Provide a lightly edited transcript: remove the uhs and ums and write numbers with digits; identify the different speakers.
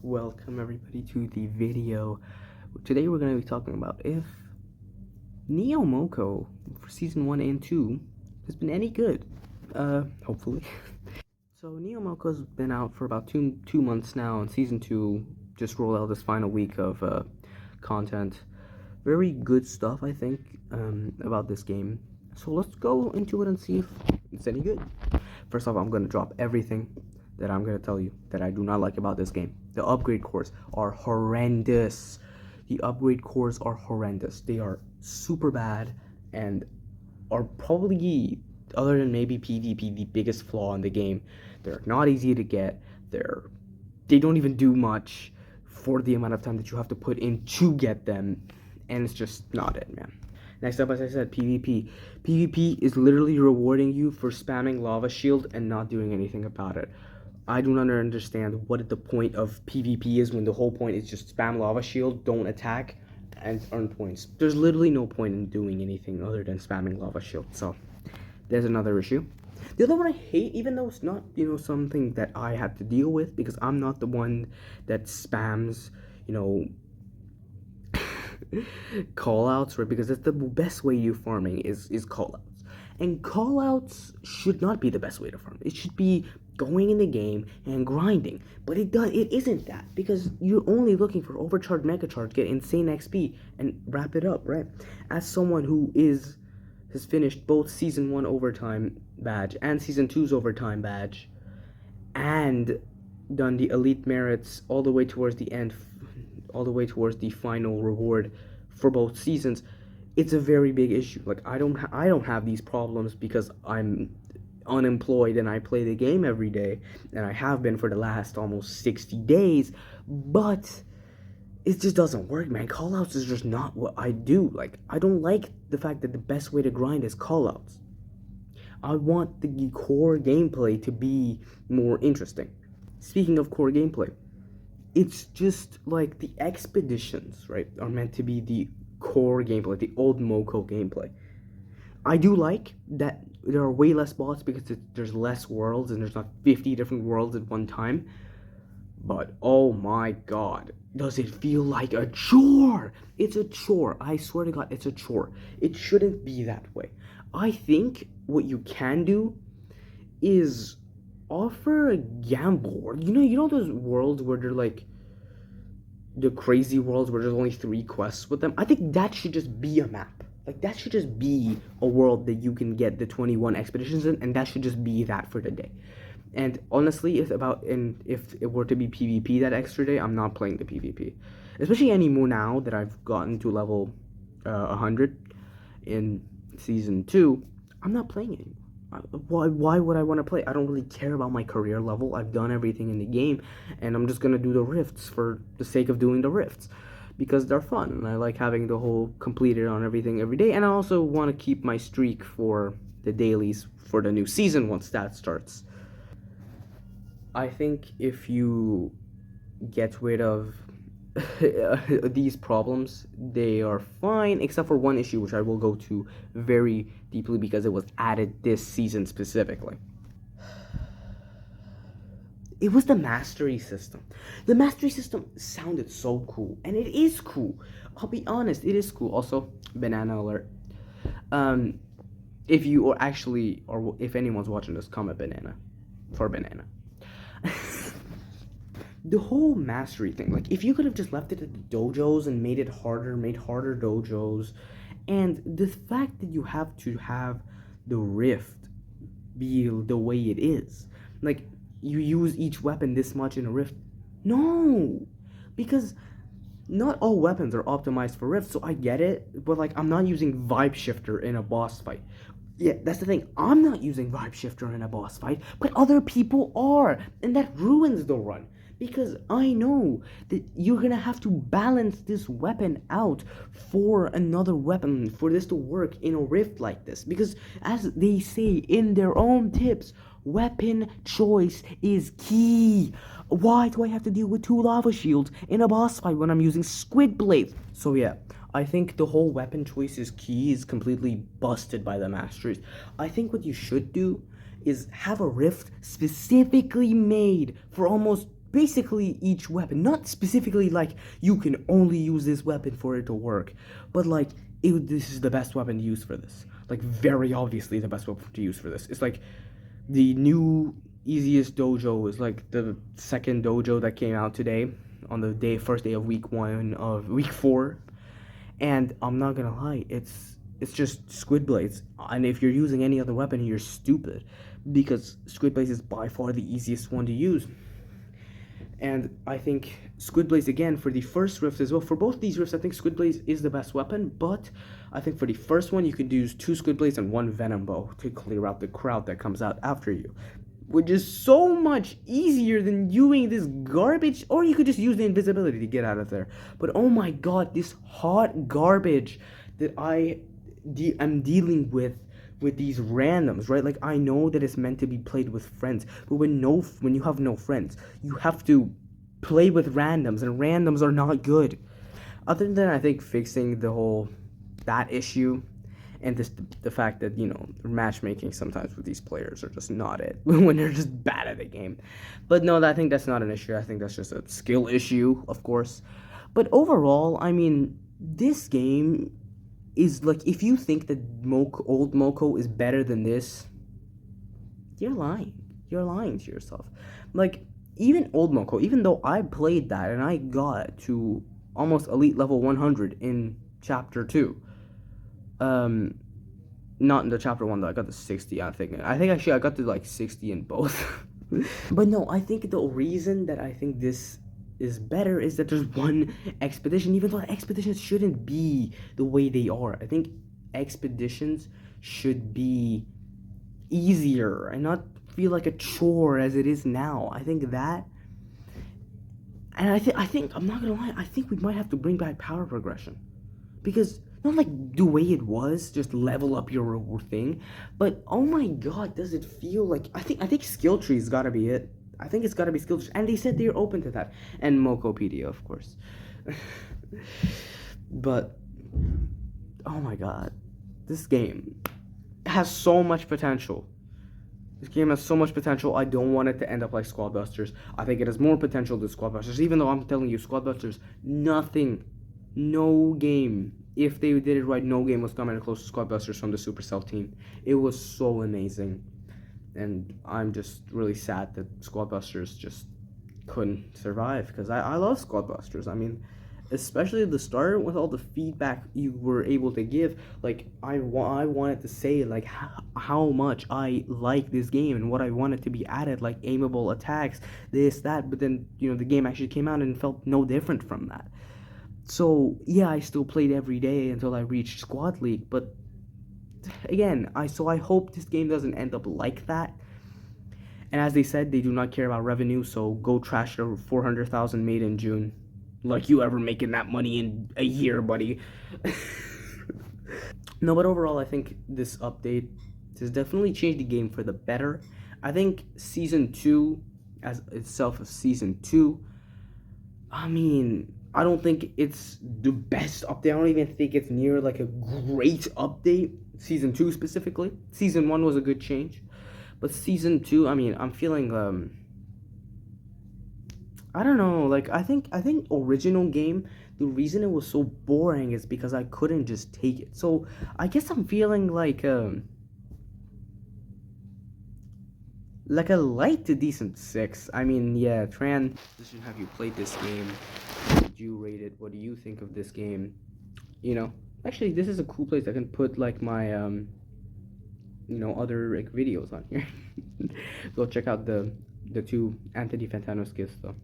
Speaker 1: Welcome everybody to the video. Today we're going to be talking about if Neo Moko for season 1 and 2 has been any good. Hopefully. So Neo Moko's been out for about two months now, and season 2 just rolled out this final week of content. Very good stuff, I think, about this game. So let's go into it and see if it's any good. First off, I'm going to drop everything that I'm going to tell you that I do not like about this game. The upgrade cores are horrendous. The upgrade cores are horrendous. They are super bad and are probably, other than maybe PvP, the biggest flaw in the game. They're not easy to get. They don't even do much for the amount of time that you have to put in to get them, and it's just not it, man. Next up, as I said, PvP. PvP is literally rewarding you for spamming Lava Shield and not doing anything about it. I do not understand what the point of PvP is when the whole point is just spam Lava Shield, don't attack, and earn points. There's literally no point in doing anything other than spamming Lava Shield. So there's another issue. The other one I hate, even though it's not, something that I had to deal with, because I'm not the one that spams, callouts, right? Because that's the best way you farming is callouts. And callouts should not be the best way to farm. It should be going in the game and grinding. But it isn't that, because you're only looking for overcharge, mega charge, get insane XP, and wrap it up, right? As someone who has finished both season 1 overtime badge and season 2's overtime badge, and done the elite merits all the way towards the end, all the way towards the final reward for both seasons, it's a very big issue. Like, I don't have these problems because I'm unemployed and I play the game every day, and I have been for the last almost 60 days, but it just doesn't work, man. Callouts is just not what I do. Like, I don't like the fact that the best way to grind is callouts. I want the core gameplay to be more interesting. Speaking of core gameplay, it's just like the expeditions, right, are meant to be the core gameplay, the old Moko gameplay. I do like that there are way less bots because there's less worlds and there's not 50 different worlds at one time. But oh my god, does it feel like a chore? It's a chore. I swear to god, it's a chore. It shouldn't be that way. I think what you can do is offer a gamble world. You know those worlds where they're like the crazy worlds where there's only 3 quests with them? I think that should just be a map. Like, that should just be a world that you can get the 21 expeditions in, and that should just be that for the day. And honestly, if it were to be PvP that extra day, I'm not playing the PvP. Especially anymore now that I've gotten to level 100 in season 2, I'm not playing it anymore. Why would I want to play? I don't really care about my career level. I've done everything in the game, and I'm just gonna do the rifts for the sake of doing the rifts, because they're fun, and I like having the whole completed on everything every day. And I also want to keep my streak for the dailies for the new season once that starts. I think if you get rid of these problems, they are fine, except for one issue, which I will go to very deeply because it was added this season specifically. It was the mastery system. The mastery system sounded so cool, and it is cool. I'll be honest, it is cool. Also, banana alert. If you or actually, or if anyone's watching this, comment banana for banana. The whole mastery thing, like, if you could have just left it at the dojos and made harder dojos, and the fact that you have to have the rift be the way it is, like, you use each weapon this much in a rift. No, because not all weapons are optimized for rift, so I get it, but like, I'm not using vibe shifter in a boss fight. Yeah, that's the thing. I'm not using vibe shifter in a boss fight, but other people are, and that ruins the run. Because I know that you're gonna have to balance this weapon out for another weapon for this to work in a rift like this. Because as they say in their own tips, weapon choice is key. Why do I have to deal with 2 lava shields in a boss fight when I'm using squid blades? So yeah, I think the whole weapon choice is key is completely busted by the masteries. I think what you should do is have a rift specifically made for almost basically each weapon, not specifically like you can only use this weapon for it to work, but like this is the best weapon to use for this. Like very obviously the best weapon to use for this. It's like the new easiest dojo is like the second dojo that came out today on the first day of week 4, and I'm not gonna lie, it's just Squid Blades, and if you're using any other weapon, you're stupid, because Squid Blades is by far the easiest one to use. And I think Squid Blaze again for the first rift as well. For both these rifts, I think Squid Blaze is the best weapon, but I think for the first one, you could use 2 Squid Blades and 1 Venom Bow to clear out the crowd that comes out after you, which is so much easier than doing this garbage. Or you could just use the invisibility to get out of there. But oh my god, this hot garbage that I'm dealing with these randoms, right? Like, I know that it's meant to be played with friends, but when you have no friends, you have to play with randoms, and randoms are not good. Other than, I think, fixing that issue, and the fact that, matchmaking sometimes with these players are just not it when they're just bad at the game. But no, I think that's not an issue. I think that's just a skill issue, of course. But overall, I mean, this game is like, if you think that old Moko is better than this, you're lying. You're lying to yourself. Like, even old Moko, even though I played that and I got to almost elite level 100 in chapter 2, not in the chapter 1 though, I got the 60, I think actually I got to like 60 in both. But no, I think the reason that I think this is better is that there's one expedition, even though expeditions shouldn't be the way they are. I think expeditions should be easier and not feel like a chore as it is now. I think that, and I think I'm not gonna lie, I think we might have to bring back power progression, because not like the way it was, just level up your thing, but oh my god, does it feel like, I think skill tree's gotta be it. I think it's gotta be skill tree, and they said they're open to that, and Mokopedia, of course. But oh my god, this game has so much potential. This game has so much potential. I don't want it to end up like Squad Busters. I think it has more potential than Squad Busters, even though I'm telling you, Squad Busters, no game, if they did it right, no game was coming close to Squad Busters from the Supercell team. It was so amazing. And I'm just really sad that Squad Busters just couldn't survive, because I love Squad Busters. I mean, especially at the start with all the feedback you were able to give. Like, I wanted to say like how much I like this game and what I wanted to be added, like aimable attacks, this, that. But then, the game actually came out and felt no different from that. So yeah, I still played every day until I reached Squad League, but again, I hope this game doesn't end up like that. And as they said, they do not care about revenue, so go trash the 400,000 made in June. Like you ever making that money in a year, buddy. No, but overall, I think this update has definitely changed the game for the better. I think Season 2, as itself, Season 2, I mean, I don't think it's the best update. I don't even think it's near like a great update. Season 2 specifically. Season 1 was a good change. But Season 2, I mean, I'm feeling, I don't know, like, I think original game, the reason it was so boring is because I couldn't just take it. So, I guess I'm feeling like a light to decent 6. I mean, yeah, Tran, have you played this game? Would you rate it? What do you think of this game? Actually, this is a cool place. I can put like my other like videos on here. Go check out the 2 Anthony Fantano skits though.